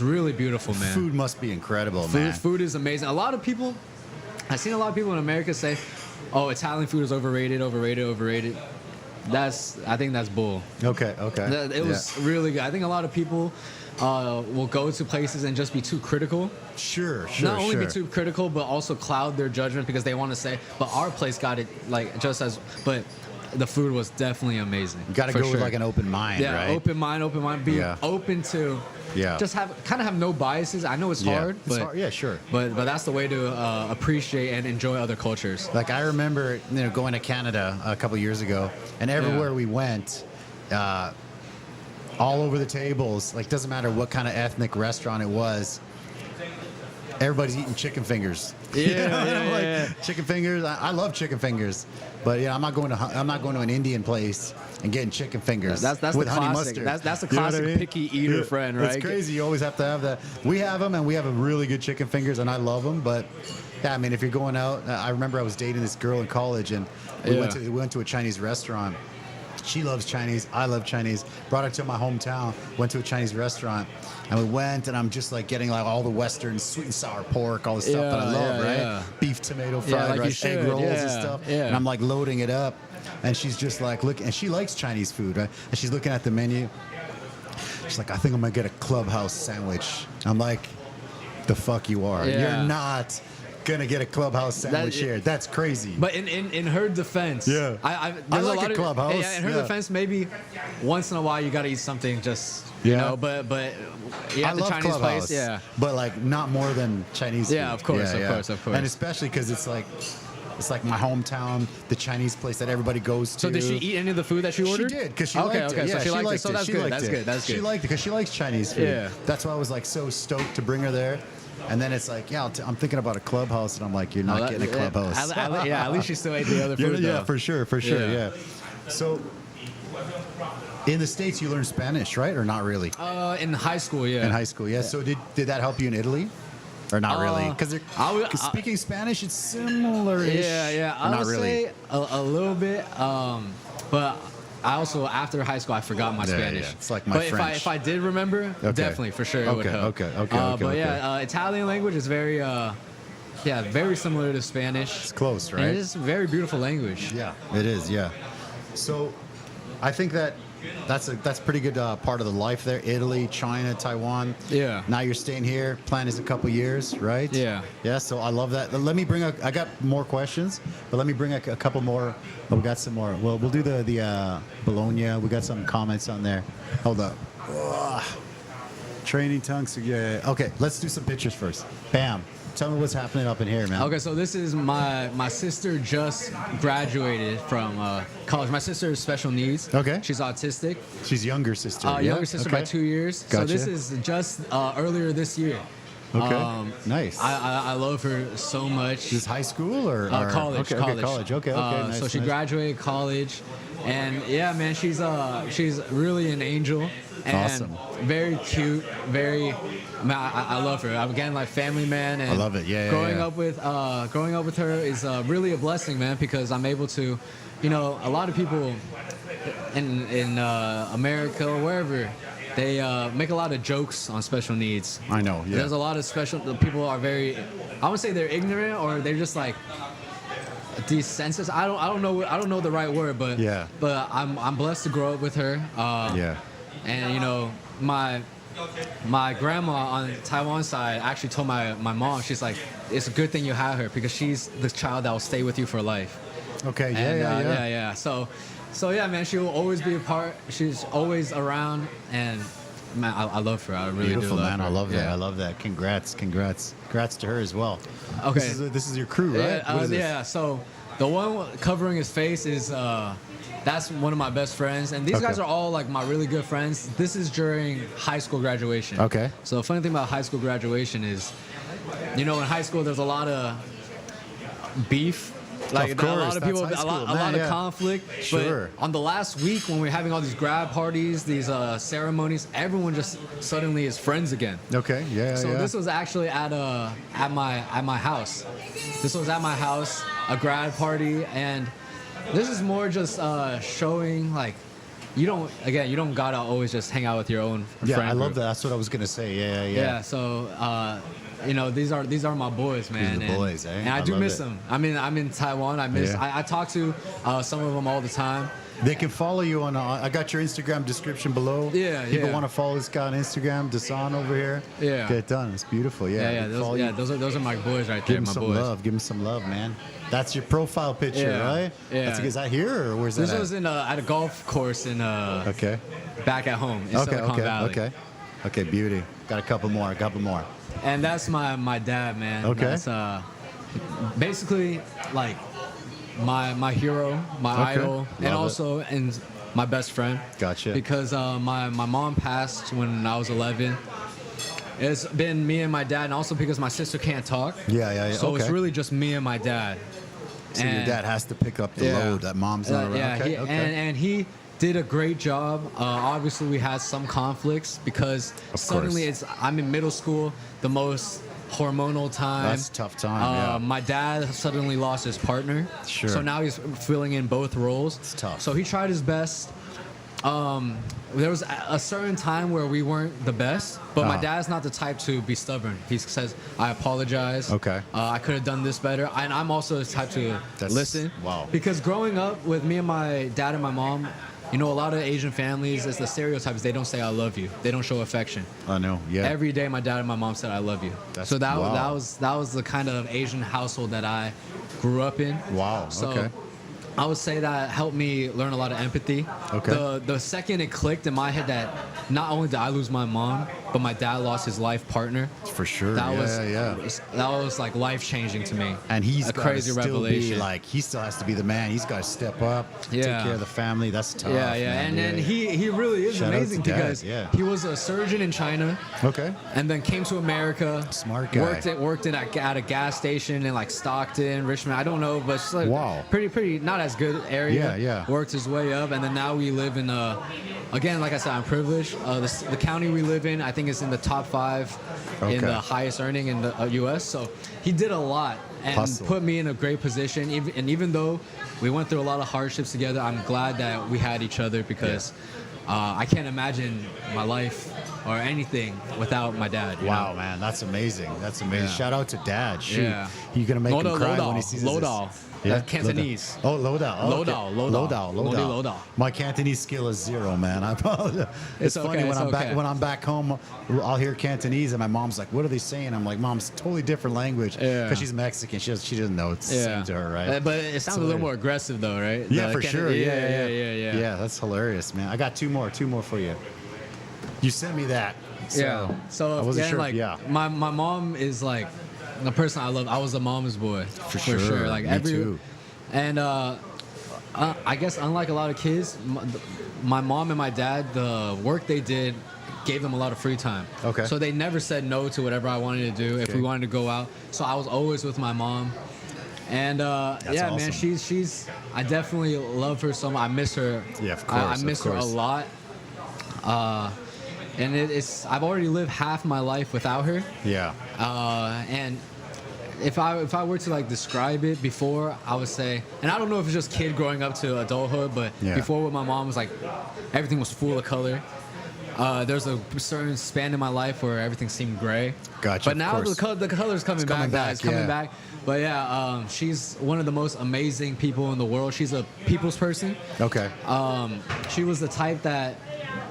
really beautiful, man. Food must be incredible, man. Food is amazing. A lot of people, I've seen a lot of people in America say, "Oh, Italian food is overrated." I think that's bull. Okay. Okay. It was really good. I think a lot of people will go to places and just be too critical. Sure. Not only be too critical, but also cloud their judgment because they want to say, "But our place got it like just as." But the food was definitely amazing. You got to for go sure. with like an open mind, Yeah, right? open mind. Be Yeah. open to. Yeah. Just have no biases. I know it's Yeah. hard, It's but hard. Yeah, sure. But that's the way to appreciate and enjoy other cultures. Like I remember, going to Canada a couple years ago, and everywhere we went, all over the tables, like doesn't matter what kind of ethnic restaurant it was, everybody's eating chicken fingers. Yeah, chicken fingers. I love chicken fingers, but I'm not going to an Indian place and getting chicken fingers. That's with the honey classic. mustard. That's the You know what classic I mean? picky eater friend, right? It's crazy. You always have to have that. We have them, and we have a really good chicken fingers, and I love them. But yeah, I mean, if you're going out, I remember I was dating this girl in college, and we went to a Chinese restaurant. She loves Chinese. I love Chinese. Brought her to my hometown. Went to a Chinese restaurant, and we went, and I'm just like getting like all the Western sweet and sour pork, all the stuff that I love, right? Yeah. Beef, tomato, fried like you rice, egg should. rolls and Yeah, stuff. yeah. And I'm like loading it up, and she's just like looking, and she likes Chinese food, right? And she's looking at the menu. She's like, I think I'm gonna get a clubhouse sandwich. I'm like, the fuck you are. Yeah. You're not gonna get a clubhouse sandwich here. That's crazy. But in her defense, Yeah. I I there's like a lot a of, clubhouse, Yeah, in her yeah. defense, maybe once in a while you gotta eat something just you Yeah. know. But you I have the love Chinese clubhouse, place, yeah. but like not more than Chinese. Yeah, food. of course, of course. And especially because it's like my hometown, the Chinese place that everybody goes to. So did she eat any of the food that she She ordered? did because she okay, liked okay, it. so Yeah, she liked it. liked So that's She good. liked That's it. good. That's good. She liked it because she likes Chinese food. Yeah. That's why I was like so stoked to bring her there. And then it's like, I'm thinking about a clubhouse, and I'm like, you're not getting a clubhouse. At least she still ate the other food. Yeah, though. for sure, yeah. So, in the States, you learn Spanish, right, or not really? In high school, yeah. In high school, yeah. So did that help you in Italy, or not really? Because speaking Spanish, it's similar. Yeah. I not would really. say a little bit, but I also after high school I forgot my Spanish. Yeah. It's like my but French. if I did remember, definitely for sure it would help. Okay. But yeah, Italian language is very very similar to Spanish. It's close, right? And it is a very beautiful language. Yeah, it is. Yeah. So, I think that's pretty good part of the life there. Italy, China, Taiwan. Yeah. Now you're staying here. Plan is a couple years, right? Yeah. Yeah. So I love that. Let me bring I got more questions, but let me bring a couple more. Oh, we got some more. Well, we'll do the Bologna. We got some comments on there. Hold up. Ugh. Training tongues. Yeah. Okay. Let's do some pictures first. Bam. Tell me what's happening up in here, man. Okay, so this is my sister just graduated from college. My sister has special needs. Okay. She's autistic. She's younger sister. Younger sister by 2 years. Gotcha. So this is just earlier this year. Okay. Nice. I love her so much. Is this high school or College. Okay, college. Okay. Nice, so she nice. graduated college, and yeah, man, she's really an angel. and Awesome. very cute. Very, man, I love her. I'm again like family man, and I love it. Yeah, growing up with her is really a blessing, man, because I'm able to, you know, a lot of people in America or wherever, they make a lot of jokes on special needs. I know. Yeah. There's a lot of special people are very, I would say they're ignorant or they're just like desensitized. I don't know the right word, but yeah. But I'm blessed to grow up with her. Yeah. And you know, my grandma on Taiwan side actually told my mom, she's like, it's a good thing you have her because she's the child that will stay with you for life. Okay. And, yeah. So yeah, man, she will always be a part. She's always around, and man, I love her. I really Beautiful, do love man. her. I love that. Yeah. I love that. Congrats to her as well. Okay. This is your crew, right? Yeah, What is this? yeah. So the one covering his face is that's one of my best friends, and these guys are all like my really good friends. This is during high school graduation. Okay. So the funny thing about high school graduation is, you know, in high school there's a lot of beef. Like Of course, a lot of people, that's high a lot school, man, of conflict. Sure. But on the last week when we're having all these grad parties, these ceremonies, everyone just suddenly is friends again. Okay. Yeah. So yeah. this was actually at my house. This was at my house, a grad party, and this is more just showing like you don't gotta always just hang out with your own Yeah, friend I love group. that. That's what I was gonna say. Yeah. Yeah. So you know, these are my boys, man. These are the boys, eh? And I do love miss it. them. I mean, I'm in Taiwan. I talk to some of them all the time. They can follow you on. I got your Instagram description below. Yeah, People yeah. want to follow this guy on Instagram, dcsan over here. Yeah. Get it done. It's beautiful. Yeah. Yeah. They follow you. Those are my boys right Give there. him My some boys. love. Give him some love, man. That's your profile picture, Yeah, right? yeah. Is that here or where's that? This at? was at a golf course in Okay. back at home in Silicon Valley. Okay. Beauty. Got a couple more. And that's my dad, man. Okay. That's basically like my hero, my idol, Love and it. also my best friend. Gotcha. Because my mom passed when I was 11. It's been me and my dad, and also because my sister can't talk. Yeah. So it's okay. really just me and my dad. So your dad has to pick up the Yeah. load that mom's not around. Yeah, okay. And he did a great job. Obviously, we had some conflicts because suddenly I'm in middle school, the most hormonal time. That's a tough time, yeah. My dad suddenly lost his partner. Sure. So now he's filling in both roles. It's tough. So he tried his best. There was a certain time where we weren't the best, but my dad's not the type to be stubborn. He says, I apologize. Okay. I could have done this better. And I'm also the type to listen. Wow. Because growing up with me and my dad and my mom, you know, a lot of Asian families, it's the stereotype is they don't say I love you. They don't show affection. I know. Yeah. Every day my dad and my mom said I love you. That's- So that wow. was the kind of Asian household that I grew up in. Wow. So Okay. I would say that helped me learn a lot of empathy. Okay. The second it clicked in my head that not only did I lose my mom, but my dad lost his life partner. For sure. That yeah. that was like life changing to me. And he's a got crazy to still revelation. be like, he still has to be the man. He's got to step up, take Yeah. care of the family. That's tough. Yeah, man. and he really is Shout out to amazing Dad, because yeah. he was a surgeon in China. Okay. And then came to America. Smart guy. Worked at a gas station in like Stockton, Richmond. I don't know, but it's like Wow. pretty not as good area. Yeah. Worked his way up, and then now we live in again, like I said, I'm privileged. The county we live in, I think, is in the top 5 in Okay. the highest earning in the U.S. So he did a lot and Hustle. put me in a great position. Even though we went through a lot of hardships together, I'm glad that we had each other because I can't imagine my life or anything without my dad. you Wow, know? man. That's amazing. Yeah. Shout out to Dad. Shoot. Yeah. You're going to make him cry Lodao, when he sees Lodao. this. That's Cantonese. Oh, Lodao. Oh, okay. Lodao. Lodao. My Cantonese skill is 0, man. I apologize. It's funny okay, when I'm back home, I'll hear Cantonese and my mom's like, "What are they saying?" I'm like, "Mom, it's a totally different language." Yeah. Because she's Mexican. She doesn't know it's the same to her, right? But it sounds a little more aggressive though, right? Yeah, for Canton- sure. Yeah. Yeah. That's hilarious, man. I got two more for you. You sent me that. So Yeah. So I wasn't again, sure. like yeah. my mom is like the person I love. I was a mama's boy for sure. Like Me too. And I guess unlike a lot of kids, my mom and my dad, the work they did gave them a lot of free time. Okay. So they never said no to whatever I wanted to do if we wanted to go out. So I was always with my mom. And yeah, man, awesome. she's I definitely love her so much. I miss her. Yeah, of I course, miss of her a course. lot. and it's I've already lived half my life without her. Yeah. And if I were to like describe it before, I would say, and I don't know if it's just kid growing up to adulthood, but before with my mom was like everything was full of color. There's a certain span in my life where everything seemed gray. Gotcha. But now the color's coming back. It's coming back. But yeah, she's one of the most amazing people in the world. She's a people's person. Okay. She was the type that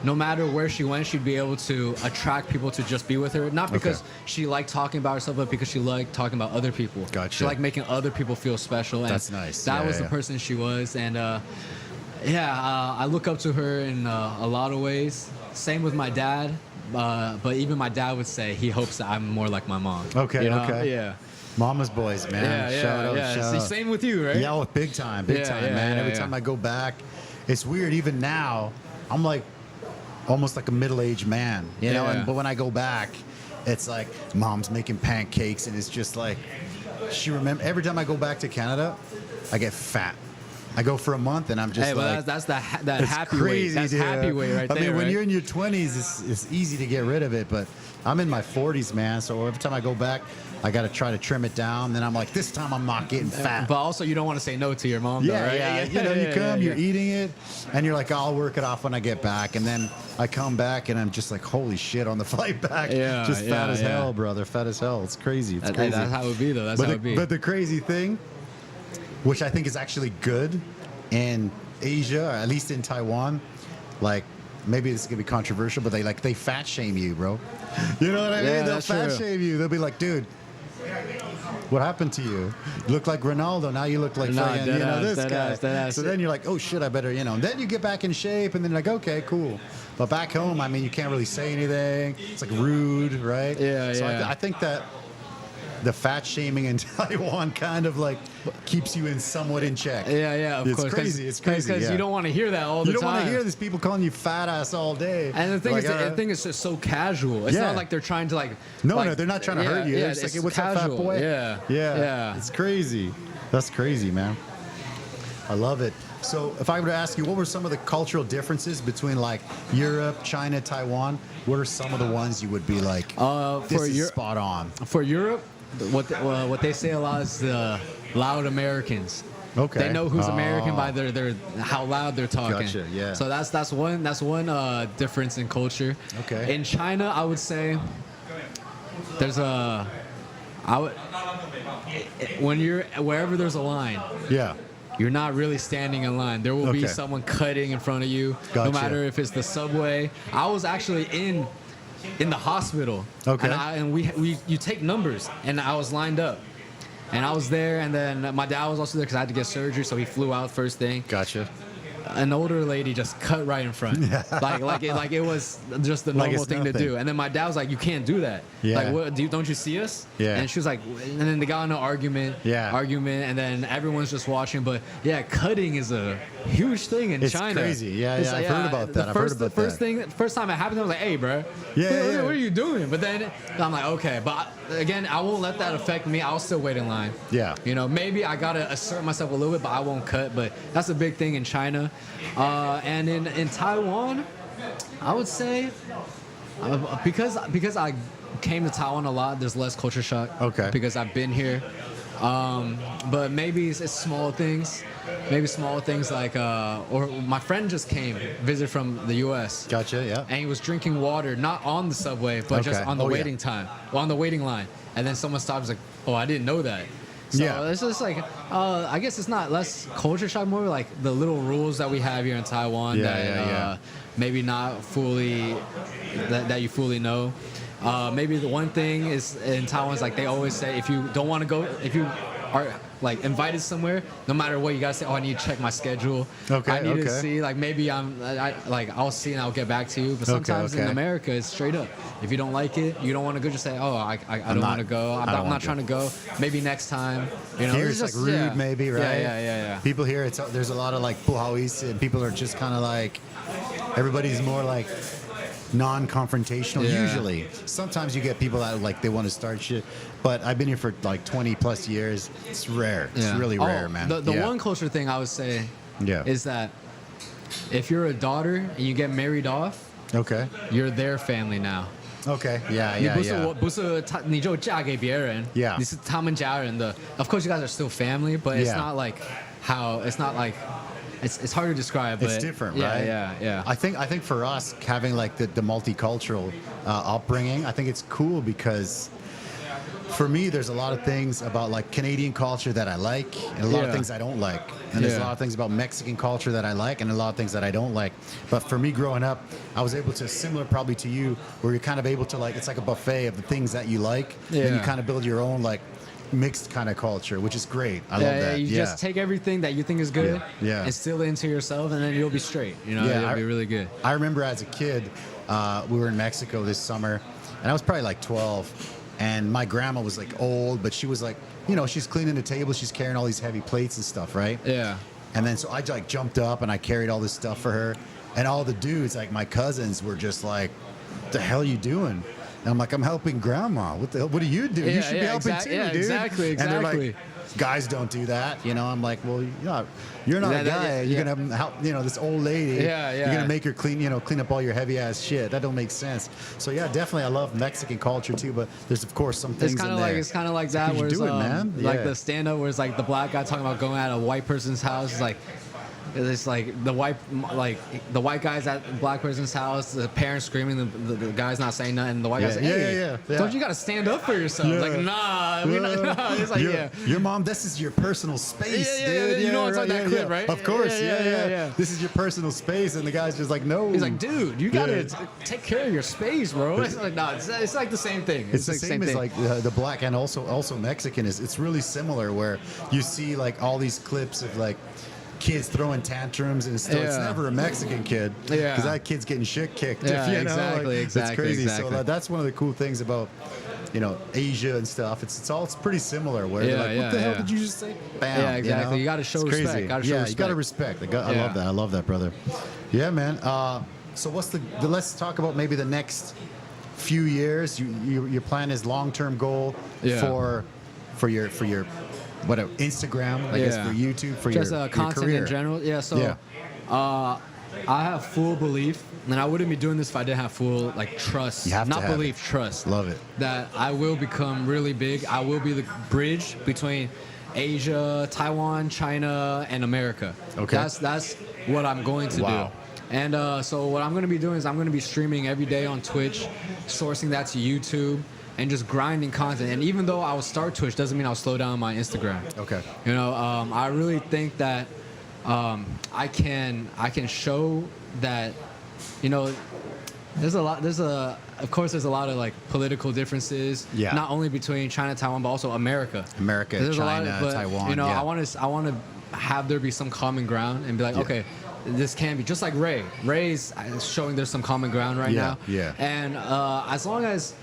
no matter where she went, she'd be able to attract people to just be with her. Not because she liked talking about herself, but because she liked talking about other people. Gotcha. She liked making other people feel special. And that's nice. That was the person she was. And I look up to her in a lot of ways. Same with my dad. But even my dad would say he hopes that I'm more like my mom. Okay, you know? okay. Yeah. Mama's boys, man. Shout out. Same with you, right? Yeah, well, big time, man. Every time I go back, it's weird. Even now, I'm like almost like a middle-aged man, you know. But when I go back, it's like mom's making pancakes, and it's just like she remember. Every time I go back to Canada, I get fat. I go for a month, and I'm just like, that's that happy crazy, weight. That's dude. happy weight right there. I mean, when right? you're in your 20s, it's easy to get rid of it, but I'm in my 40s, man. So every time I go back, I got to try to trim it down. Then I'm like, this time I'm not getting fat. But also, you don't want to say no to your mom, though, right? Yeah. You know, you come, you're eating it, and you're like, I'll work it off when I get back. And then I come back, and I'm just like, holy shit, on the flight back. Just fat as hell, brother. Fat as hell. It's crazy. It's crazy. That's how it would be, though. That's how it would be. But the crazy thing, which I think is actually good in Asia, or at least in Taiwan, like, maybe this is gonna be controversial, but they fat shame you, bro. You know what I mean? They'll fat shame you. They'll be like, dude, what happened to you? You look like Ronaldo. Now you look like this guy. So then you're like, oh shit, I better, And then you get back in shape, and then like, okay, cool. But back home, I mean, you can't really say anything. It's like rude, right? So I think that the fat shaming in Taiwan kind of like keeps you somewhat in check. Of course. It's crazy. It's crazy. Because you don't want to hear that all the time. You don't want to hear these people calling you fat ass all day. And the thing is just so casual. It's not like they're trying to like. No, they're not trying to hurt you. It's like, what's that fat boy? Yeah. It's crazy. That's crazy, man. I love it. So if I were to ask you, what were some of the cultural differences between like Europe, China, Taiwan? What are some of the ones you would be like, this is spot on? For Europe, what they say a lot is the loud Americans. Okay. They know who's American by their how loud they're talking. Gotcha. Yeah. So that's one difference in culture. Okay. In China, I would say there's when you're wherever there's a line. Yeah. You're not really standing in line. There will be someone cutting in front of you. Gotcha. No matter if it's the subway. I was actually in the hospital. Okay. And you take numbers, and I was lined up, and I was there, and then my dad was also there because I had to get surgery, so he flew out first thing. Gotcha. An older lady just cut right in front, like it was just the normal thing to do. And then my dad was like, "You can't do that. Like, what? Don't you see us?" Yeah. And she was like, and then they got in an argument, and then everyone's just watching. But yeah, cutting is a huge thing in China. It's crazy. Yeah, I've heard about that. The first time it happened, I was like, "Hey, bro, what are you doing?" But then I'm like, "Okay," but again, I won't let that affect me. I'll still wait in line. Yeah. Maybe I gotta assert myself a little bit, but I won't cut. But that's a big thing in China. And in Taiwan, I would say because I came to Taiwan a lot, there's less culture shock. Okay. Because I've been here, but maybe it's small things. Maybe small things like, or my friend just came visit from the U.S. Gotcha. Yeah. And he was drinking water, not on the subway, but just on the waiting time, on the waiting line. And then someone stops like, "Oh, I didn't know that." So it's just like, I guess it's not less culture shock, more like the little rules that we have here in Taiwan maybe not fully, that you fully know. Maybe the one thing is in Taiwan is like they always say, if you don't want to go, if you are like invited somewhere, no matter what, you gotta say, "Oh, I need to check my schedule. I need to see, like, maybe I'll see and I'll get back to you." But sometimes in America, it's straight up. If you don't like it, you don't want to go, just say, "Oh, I don't want to go. I'm not trying to go. Maybe next time." Here it's just like rude, maybe, right? Yeah. People here, there's a lot of like puhawis, and people are just kind of like, everybody's more like non-confrontational usually. Sometimes you get people that like they want to start shit, but I've been here for like 20 plus years. It's rare. It's really rare, man. The one culture thing I would say is that if you're a daughter and you get married off, Okay. You're their family now. Okay. Yeah. 你 Yeah. 不是 Yeah. 我，不是他，你就嫁给别人。Yeah. 你是他们家人的。Of course, you guys are still family, but it's Yeah. not like how. It's not like. It's hard to describe. But It's different, yeah, right? Yeah. I think for us having like the multicultural upbringing, I think it's cool because for me there's a lot of things about like Canadian culture that I like and a lot of Yeah. things I don't like. And there's a Yeah. lot of things about Mexican culture that I like and a lot of things that I don't like. But for me growing up, I was able to, similar probably to you, where you're kind of able to like, it's like a buffet of the things that you like. And you Yeah. kind of build your own like mixed kind of culture, which is great. I love that. You just take everything that you think is good, Yeah. instill it into yourself, and then you'll be straight. You know, Yeah, you'll be really good. I remember as a kid, we were in Mexico this summer, and I was probably like 12, and my grandma was like old, but she was like, you know, she's cleaning the table, she's carrying all these heavy plates and stuff, right? Yeah. And then so I like jumped up and I carried all this stuff for her, and all the dudes, like my cousins, were just like, "What the hell are you doing?" And I'm like, "I'm helping grandma. What the hell? What do you do? You should be helping too, dude." Exactly. And they're like, "Guys don't do that." You know, I'm like, "Well, you're not a guy. You're gonna help, you know, this old lady. Yeah. You're gonna make her clean up all your heavy ass shit. That don't make sense." So yeah, definitely, I love Mexican culture too. But there's of course some things It's kind in of there. like that. You Where do it, man. like Yeah. the stand up where it's like the black guy talking about going at a white person's house. It's like the white guys at the black person's house, the parents screaming, the guy's not saying nothing. The white guy's like, "Hey, don't you gotta stand up for yourself?" Yeah. Like, nah, we're not. It's like, your mom, this is your personal space, Yeah, dude. you know it's like right, that clip, right? Of course, Yeah. This is your personal space, and the guy's just like, no. He's like, dude, you gotta take care of your space, bro. It's like, no, it's like the same thing. It's the like same as like the black and also Mexican is. It's really similar where you see like all these clips of like kids throwing tantrums and stuff. It's never a Mexican kid. Yeah. Because that kid's getting shit kicked. Yeah, you know? exactly. It's crazy. Exactly. So that's one of the cool things about, you know, Asia and stuff. It's pretty similar. Where they're like, what the hell did you just say? Bam. Yeah, exactly. You gotta show It's respect. crazy. Gotta show you respect. gotta respect. I love that. I love that, brother. Yeah, man. So what's let's talk about maybe the next few years. Your plan is long-term goal for your whatever, Instagram, I guess, for YouTube, for just your content career. in general. Yeah. So, I have full belief, and I wouldn't be doing this if I didn't have full trust. You have to not have belief, trust. Love it. That I will become really big. I will be the bridge between Asia, Taiwan, China, and America. Okay. That's what I'm going to do. And so what I'm going to be doing is I'm going to be streaming every day on Twitch, sourcing that to YouTube, and just grinding content. And even though I will start Twitch, doesn't mean I'll slow down my Instagram. Okay. You know, I really think that I can show that, you know, of course there's a lot of like political differences. Yeah. Not only between China, Taiwan, but also America. China, Taiwan. You know, yeah. I want to have there be some common ground and be like, okay, this can be just like Ray. Ray's showing there's some common ground right now. Yeah. And as long as,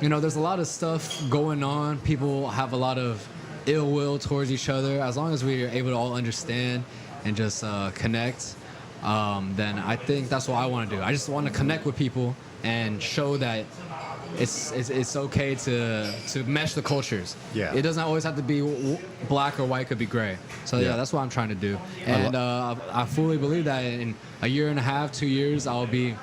you know, there's a lot of stuff going on. People have a lot of ill will towards each other. As long as we are able to all understand and just connect, then I think that's what I want to do. I just want to connect with people and show that it's okay to mesh the cultures. Yeah. It doesn't always have to be black or white. It could be gray. So yeah, that's what I'm trying to do. And I fully believe that in a year and a half, 2 years, I'll be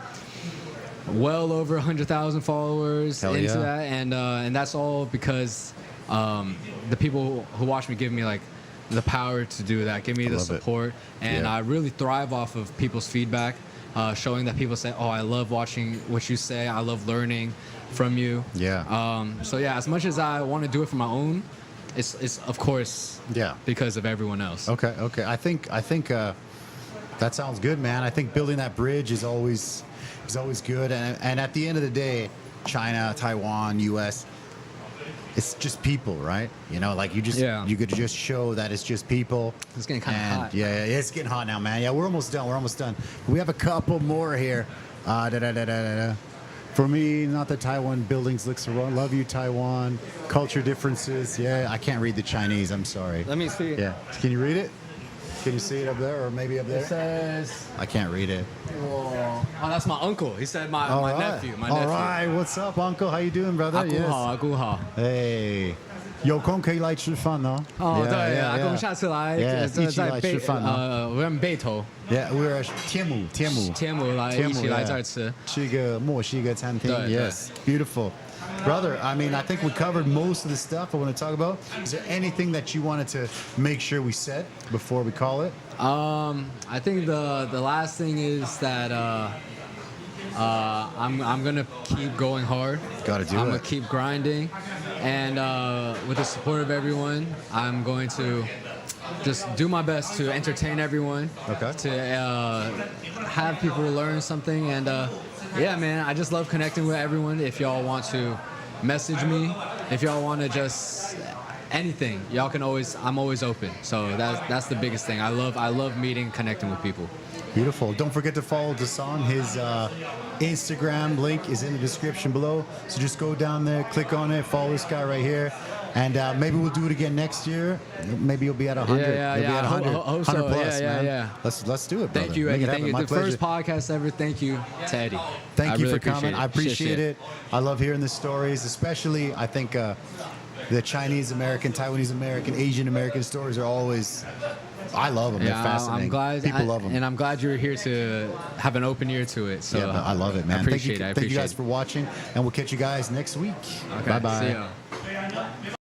well over 100,000 followers into that, and that's all because the people who watch me give me like the power to do that, give me the support, and I really thrive off of people's feedback, showing that people say, "Oh, I love watching what you say. I love learning from you." Yeah. So yeah, as much as I want to do it for my own, it's of course because of everyone else. Okay. I think that sounds good, man. I think building that bridge is always good, and at the end of the day, China, Taiwan, U.S., it's just people, right? You know, like you could just show that it's just people. It's getting kind of hot. Yeah, it's getting hot now, man. Yeah, we're almost done. We have a couple more here. For me, not that Taiwan buildings look so wrong. Love you, Taiwan. Culture differences. Yeah, I can't read the Chinese. I'm sorry. Let me see. Yeah, can you read it? Can you see it up there, or maybe up there? It says. I can't read it. Oh, that's my uncle. He said my nephew. My All nephew. right, what's up, Uncle? How you doing, brother? 阿姑好，阿姑好。 Hey，有空可以来吃饭呢。哦，对， Yeah, 阿公下次来， Yes，一起来吃饭呢。我们背头。 Yeah, we're at 天母来一起来这儿吃。吃一个墨西哥餐厅。对 Yes, beautiful. Brother, I mean, I think we covered most of the stuff I want to talk about. Is there anything that you wanted to make sure we said before we call it? I think the last thing is that I'm gonna keep going hard. Gotta do I'm it. gonna keep grinding, and with the support of everyone, I'm going to just do my best to entertain everyone. Okay. To have people learn something, and yeah, man, I just love connecting with everyone. If y'all want to message me, if y'all want to just anything, y'all can always. I'm always open. So that's the biggest thing. I love meeting, connecting with people. Beautiful. Don't forget to follow Dasan. His Instagram link is in the description below. So just go down there, click on it, follow this guy right here. And maybe we'll do it again next year. Maybe you'll be at 100. Yeah. You'll be at 100, Hope so. 100 plus, man. Yeah. Let's do it, brother. Thank you, Make Eddie. it happen. Thank you. My The pleasure. first podcast ever. Thank you to Eddie. Thank you really for coming. I appreciate Shit. it. I love hearing the stories, especially I think the Chinese American, Taiwanese American, Asian American stories are always. I love them. They're fascinating. I'm glad. People love them. And I'm glad you're here to have an open ear to it. So Yeah, I love it, man. I appreciate it. Thank you guys for watching, and we'll catch you guys next week. Okay, Bye bye. See ya.